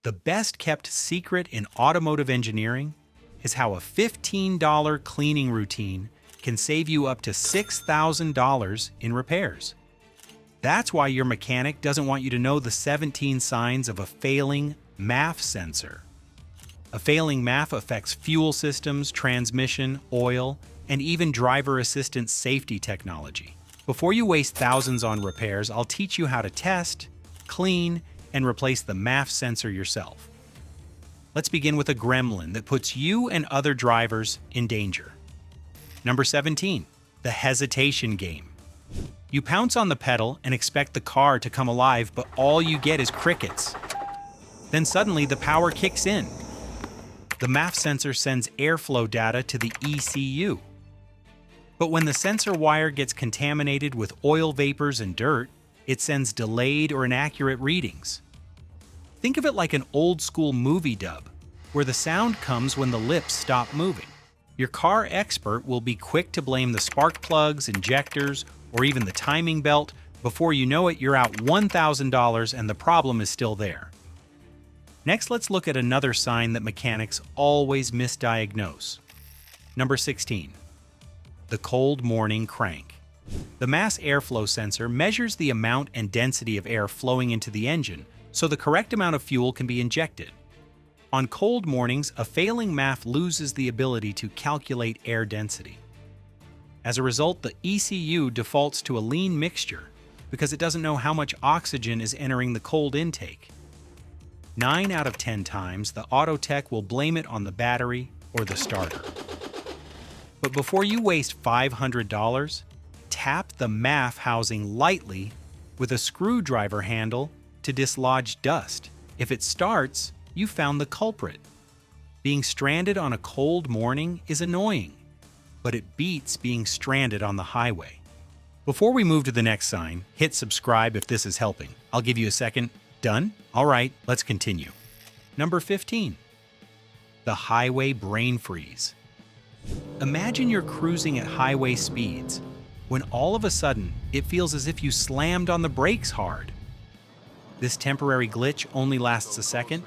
The best-kept secret in automotive engineering is how a $15 cleaning routine can save you up to $6,000 in repairs. That's why your mechanic doesn't want you to know the 17 signs of a failing MAF sensor. A failing MAF affects fuel systems, transmission, oil, and even driver assistance safety technology. Before you waste thousands on repairs, I'll teach you how to test, clean, and replace the MAF sensor yourself. Let's begin with a gremlin that puts you and other drivers in danger. Number 17, the hesitation game. You pounce on the pedal and expect the car to come alive, but all you get is crickets. Then suddenly the power kicks in. The MAF sensor sends airflow data to the ECU. But when the sensor wire gets contaminated with oil vapors and dirt, it sends delayed or inaccurate readings. Think of it like an old-school movie dub, where the sound comes when the lips stop moving. Your car expert will be quick to blame the spark plugs, injectors, or even the timing belt. Before you know it, you're out $1,000 and the problem is still there. Next, let's look at another sign that mechanics always misdiagnose. Number 16. The cold morning crank. The mass airflow sensor measures the amount and density of air flowing into the engine so the correct amount of fuel can be injected. On cold mornings, a failing MAF loses the ability to calculate air density. As a result, the ECU defaults to a lean mixture because it doesn't know how much oxygen is entering the cold intake. 9 out of 10 times, the auto tech will blame it on the battery or the starter. But before you waste $500, tap the MAF housing lightly with a screwdriver handle to dislodge dust. If it starts, you found the culprit. Being stranded on a cold morning is annoying, but it beats being stranded on the highway. Before we move to the next sign, hit subscribe if this is helping. I'll give you a second. Done? All right, let's continue. Number 15. The highway brain freeze. Imagine you're cruising at highway speeds when all of a sudden it feels as if you slammed on the brakes hard. This temporary glitch only lasts a second,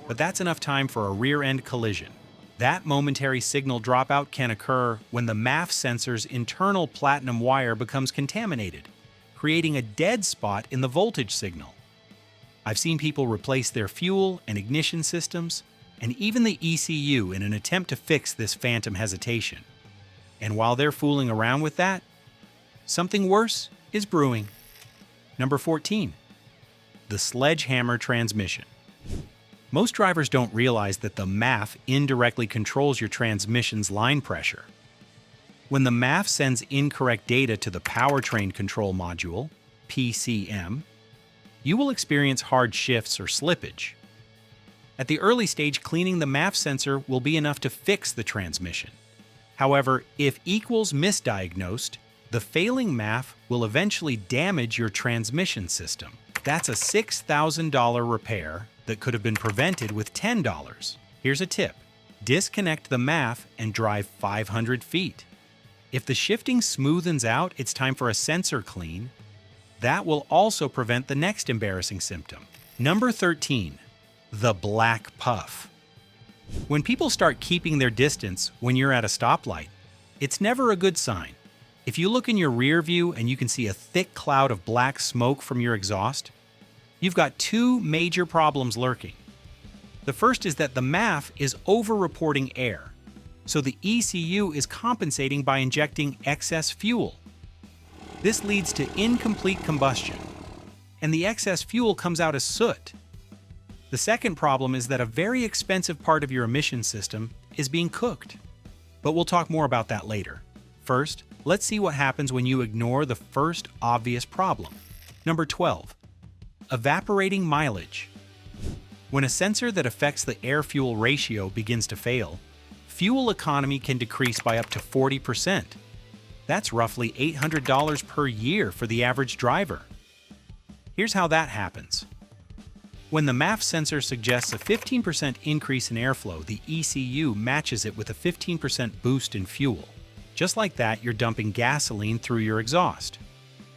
but that's enough time for a rear-end collision. That momentary signal dropout can occur when the MAF sensor's internal platinum wire becomes contaminated, creating a dead spot in the voltage signal. I've seen people replace their fuel and ignition systems, and even the ECU in an attempt to fix this phantom hesitation. And while they're fooling around with that, something worse is brewing. Number 14. The sledgehammer transmission. Most drivers don't realize that the MAF indirectly controls your transmission's line pressure. When the MAF sends incorrect data to the powertrain control module, PCM, you will experience hard shifts or slippage. At the early stage, cleaning the MAF sensor will be enough to fix the transmission. However, if equals misdiagnosed, the failing MAF will eventually damage your transmission system. That's a $6,000 repair that could have been prevented with $10. Here's a tip. Disconnect the MAF and drive 500 feet. If the shifting smoothens out, it's time for a sensor clean. That will also prevent the next embarrassing symptom. Number 13. The black puff. When people start keeping their distance when you're at a stoplight, it's never a good sign. If you look in your rear view and you can see a thick cloud of black smoke from your exhaust, you've got two major problems lurking. The first is that the MAF is over-reporting air, so the ECU is compensating by injecting excess fuel. This leads to incomplete combustion, and the excess fuel comes out as soot. The second problem is that a very expensive part of your emission system is being cooked. But we'll talk more about that later. First, let's see what happens when you ignore the first obvious problem. Number 12. Evaporating mileage. When a sensor that affects the air-fuel ratio begins to fail, fuel economy can decrease by up to 40%. That's roughly $800 per year for the average driver. Here's how that happens. When the MAF sensor suggests a 15% increase in airflow, the ECU matches it with a 15% boost in fuel. Just like that, you're dumping gasoline through your exhaust.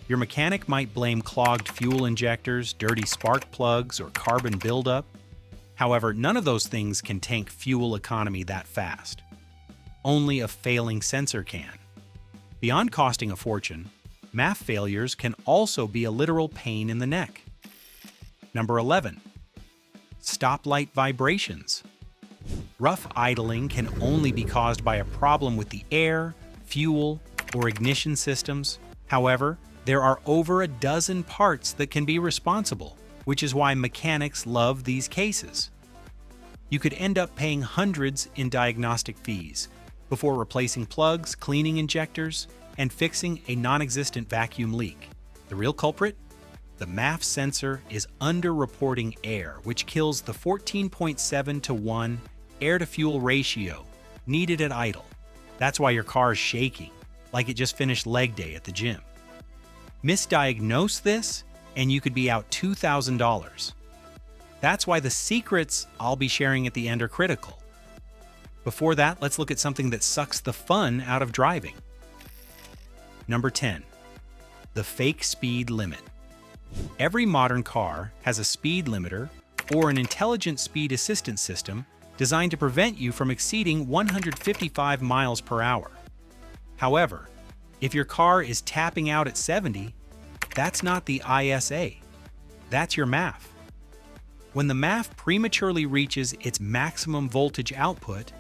Your mechanic might blame clogged fuel injectors, dirty spark plugs, or carbon buildup. However, none of those things can tank fuel economy that fast. Only a failing sensor can. Beyond costing a fortune, MAF failures can also be a literal pain in the neck. Number 11. Stoplight vibrations. Rough idling can only be caused by a problem with the air, fuel, or ignition systems. However, there are over a dozen parts that can be responsible, which is why mechanics love these cases. You could end up paying hundreds in diagnostic fees before replacing plugs, cleaning injectors, and fixing a non-existent vacuum leak. The real culprit? The MAF sensor is underreporting air, which kills the 14.7 to 1 air-to-fuel ratio needed at idle. That's why your car is shaking, like it just finished leg day at the gym. Misdiagnose this, and you could be out $2,000. That's why the secrets I'll be sharing at the end are critical. Before that, let's look at something that sucks the fun out of driving. Number 10. The fake speed limit. Every modern car has a speed limiter or an intelligent speed assistance system designed to prevent you from exceeding 155 miles per hour. However, if your car is tapping out at 70, that's not the ISA. That's your MAF. When the MAF prematurely reaches its maximum voltage output,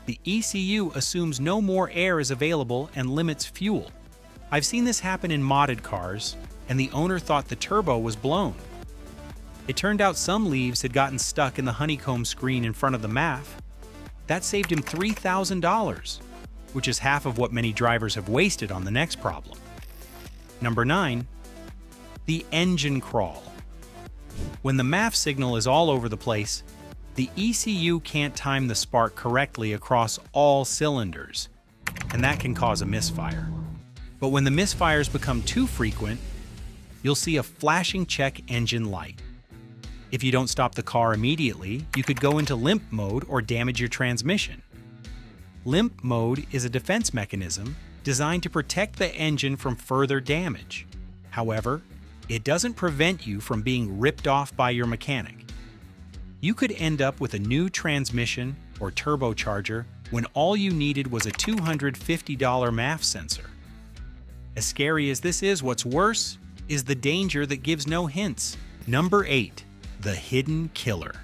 the ECU assumes no more air is available and limits fuel. I've seen this happen in modded cars, and the owner thought the turbo was blown. It turned out some leaves had gotten stuck in the honeycomb screen in front of the MAF. That saved him $3,000, which is half of what many drivers have wasted on the next problem. Number 9. The engine crawl. When the MAF signal is all over the place, the ECU can't time the spark correctly across all cylinders, and that can cause a misfire. But when the misfires become too frequent, you'll see a flashing check engine light. If you don't stop the car immediately, you could go into limp mode or damage your transmission. Limp mode is a defense mechanism designed to protect the engine from further damage. However, it doesn't prevent you from being ripped off by your mechanic. You could end up with a new transmission or turbocharger when all you needed was a $250 MAF sensor. As scary as this is, what's worse is the danger that gives no hints. Number 8. The hidden killer.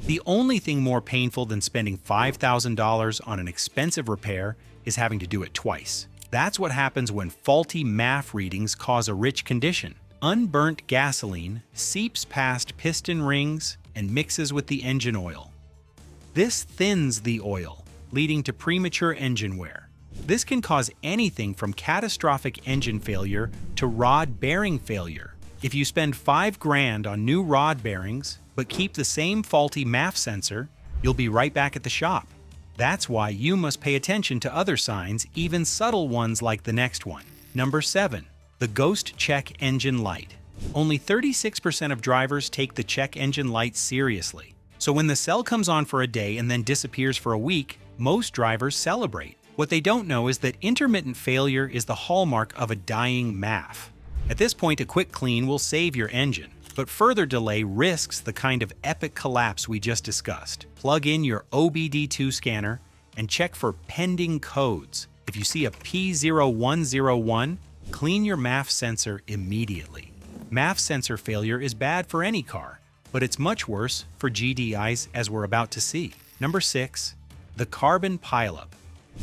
The only thing more painful than spending $5,000 on an expensive repair is having to do it twice. That's what happens when faulty MAF readings cause a rich condition. Unburnt gasoline seeps past piston rings and mixes with the engine oil. This thins the oil, leading to premature engine wear. This can cause anything from catastrophic engine failure to rod bearing failure. If you spend $5,000 on new rod bearings, but keep the same faulty MAF sensor, you'll be right back at the shop. That's why you must pay attention to other signs, even subtle ones like the next one. Number 7. The ghost check engine light. Only 36% of drivers take the check engine light seriously. So when the cell comes on for a day and then disappears for a week, most drivers celebrate. What they don't know is that intermittent failure is the hallmark of a dying MAF. At this point, a quick clean will save your engine, but further delay risks the kind of epic collapse we just discussed. Plug in your OBD2 scanner and check for pending codes. If you see a P0101, clean your MAF sensor immediately. MAF sensor failure is bad for any car, but it's much worse for GDIs, as we're about to see. Number 6. The carbon pileup.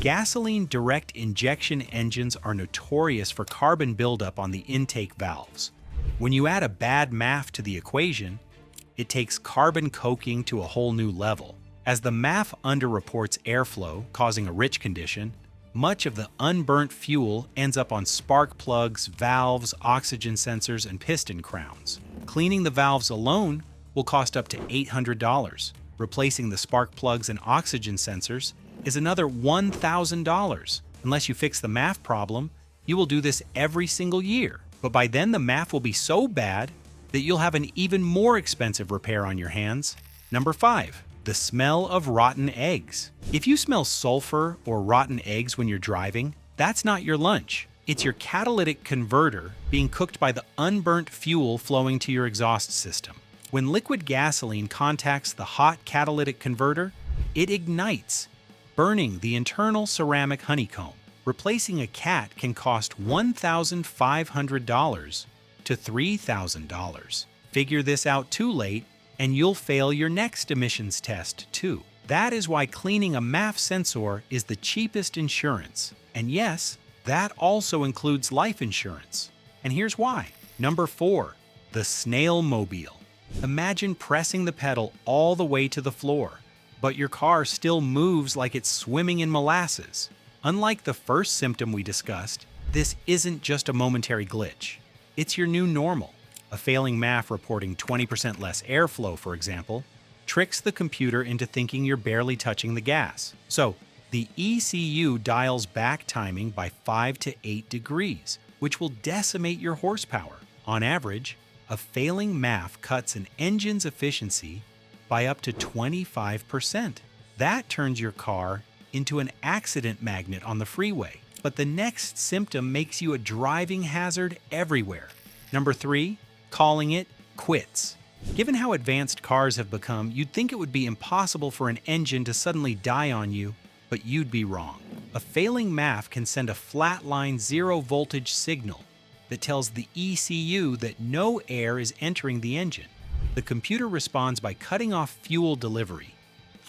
Gasoline direct injection engines are notorious for carbon buildup on the intake valves. When you add a bad MAF to the equation, it takes carbon coking to a whole new level. As the MAF underreports airflow, causing a rich condition, much of the unburnt fuel ends up on spark plugs, valves, oxygen sensors, and piston crowns. Cleaning the valves alone will cost up to $800. Replacing the spark plugs and oxygen sensors is another $1,000. Unless you fix the MAF problem, you will do this every single year. But by then the MAF will be so bad that you'll have an even more expensive repair on your hands. Number 5. The smell of rotten eggs. If you smell sulfur or rotten eggs when you're driving, that's not your lunch. It's your catalytic converter being cooked by the unburnt fuel flowing to your exhaust system. When liquid gasoline contacts the hot catalytic converter, it ignites, burning the internal ceramic honeycomb. Replacing a cat can cost $1,500 to $3,000. Figure this out too late, and you'll fail your next emissions test too. That is why cleaning a MAF sensor is the cheapest insurance. And yes, that also includes life insurance. And here's why. Number 4, the snail mobile. Imagine pressing the pedal all the way to the floor, but your car still moves like it's swimming in molasses. Unlike the first symptom we discussed, this isn't just a momentary glitch. It's your new normal. A failing MAF reporting 20% less airflow, for example, tricks the computer into thinking you're barely touching the gas. So, the ECU dials back timing by 5 to 8 degrees, which will decimate your horsepower. On average, a failing MAF cuts an engine's efficiency by up to 25%. That turns your car into an accident magnet on the freeway. But the next symptom makes you a driving hazard everywhere. Number 3, calling it quits. Given how advanced cars have become, you'd think it would be impossible for an engine to suddenly die on you, but you'd be wrong. A failing MAF can send a flatline zero-voltage signal that tells the ECU that no air is entering the engine. The computer responds by cutting off fuel delivery,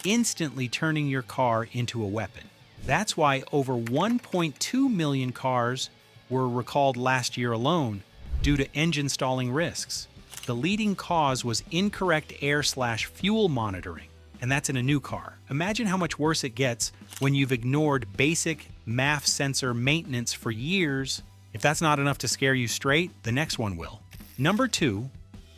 instantly turning your car into a weapon. That's why over 1.2 million cars were recalled last year alone due to engine stalling risks. The leading cause was incorrect air/fuel monitoring, and that's in a new car. Imagine how much worse it gets when you've ignored basic MAF sensor maintenance for years. If that's not enough to scare you straight, the next one will. Number 2,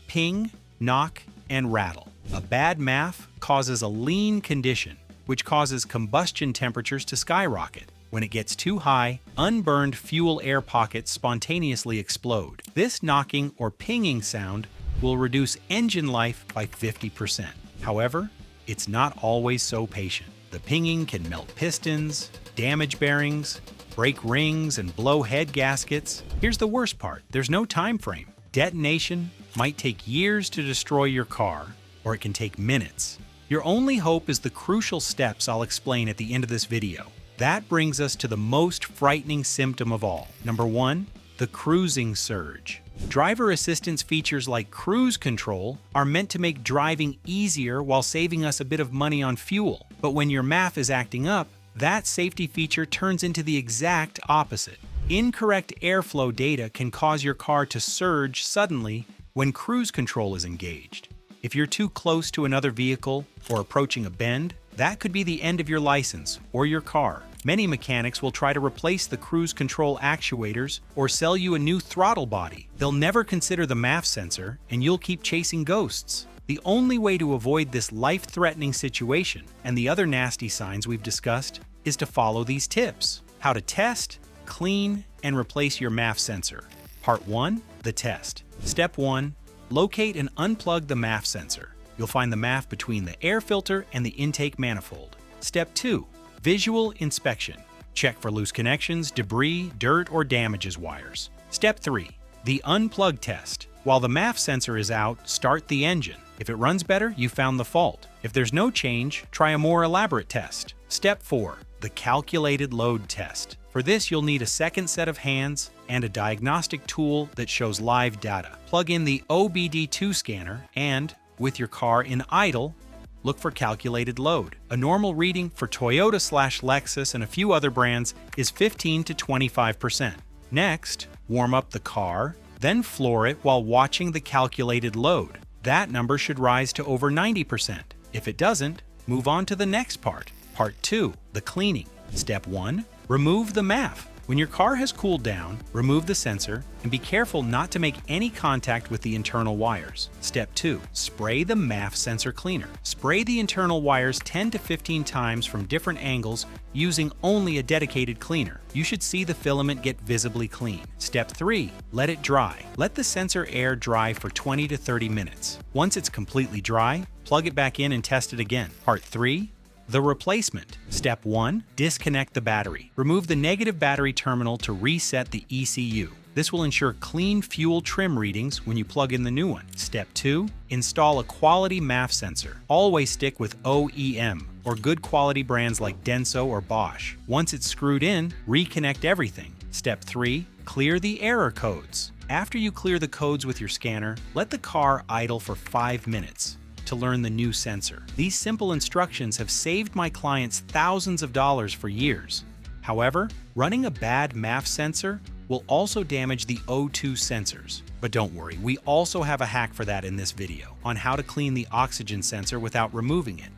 ping, knock, and rattle. A bad MAF causes a lean condition, which causes combustion temperatures to skyrocket. When it gets too high, unburned fuel air pockets spontaneously explode. This knocking or pinging sound will reduce engine life by 50%. However, it's not always so patient. The pinging can melt pistons, damage bearings, break rings, and blow head gaskets. Here's the worst part. There's no time frame. Detonation might take years to destroy your car, or it can take minutes. Your only hope is the crucial steps I'll explain at the end of this video. That brings us to the most frightening symptom of all. Number 1, the cruising surge. Driver assistance features like cruise control are meant to make driving easier while saving us a bit of money on fuel. But when your MAF is acting up, that safety feature turns into the exact opposite. Incorrect airflow data can cause your car to surge suddenly when cruise control is engaged. If you're too close to another vehicle or approaching a bend, that could be the end of your license or your car. Many mechanics will try to replace the cruise control actuators or sell you a new throttle body. They'll never consider the MAF sensor, and you'll keep chasing ghosts. The only way to avoid this life-threatening situation and the other nasty signs we've discussed is to follow these tips. How to test, clean, and replace your MAF sensor. Part 1, the test. Step 1, locate and unplug the MAF sensor. You'll find the MAF between the air filter and the intake manifold. Step 2, visual inspection. Check for loose connections, debris, dirt, or damages wires. Step 3, the unplug test. While the MAF sensor is out, start the engine. If it runs better, you found the fault. If there's no change, try a more elaborate test. Step 4, the calculated load test. For this, you'll need a second set of hands and a diagnostic tool that shows live data. Plug in the OBD2 scanner and, with your car in idle, look for calculated load. A normal reading for Toyota/Lexus and a few other brands is 15 to 25%. Next, warm up the car, then floor it while watching the calculated load. That number should rise to over 90%. If it doesn't, move on to the next part. Part 2, the cleaning. Step 1, remove the MAF. When your car has cooled down, remove the sensor and be careful not to make any contact with the internal wires. Step 2, spray the MAF sensor cleaner. Spray the internal wires 10 to 15 times from different angles using only a dedicated cleaner. You should see the filament get visibly clean. Step 3, let it dry. Let the sensor air dry for 20 to 30 minutes. Once it's completely dry, plug it back in and test it again. Part 3, the replacement. Step 1, disconnect the battery. Remove the negative battery terminal to reset the ECU. This will ensure clean fuel trim readings when you plug in the new one. Step 2. Install a quality MAF sensor. Always stick with OEM or good quality brands like Denso or Bosch. Once it's screwed in, reconnect everything. Step 3. Clear the error codes. After you clear the codes with your scanner, let the car idle for 5 minutes to learn the new sensor. These simple instructions have saved my clients thousands of dollars for years. However, running a bad MAF sensor will also damage the O2 sensors. But don't worry, we also have a hack for that in this video on how to clean the oxygen sensor without removing it.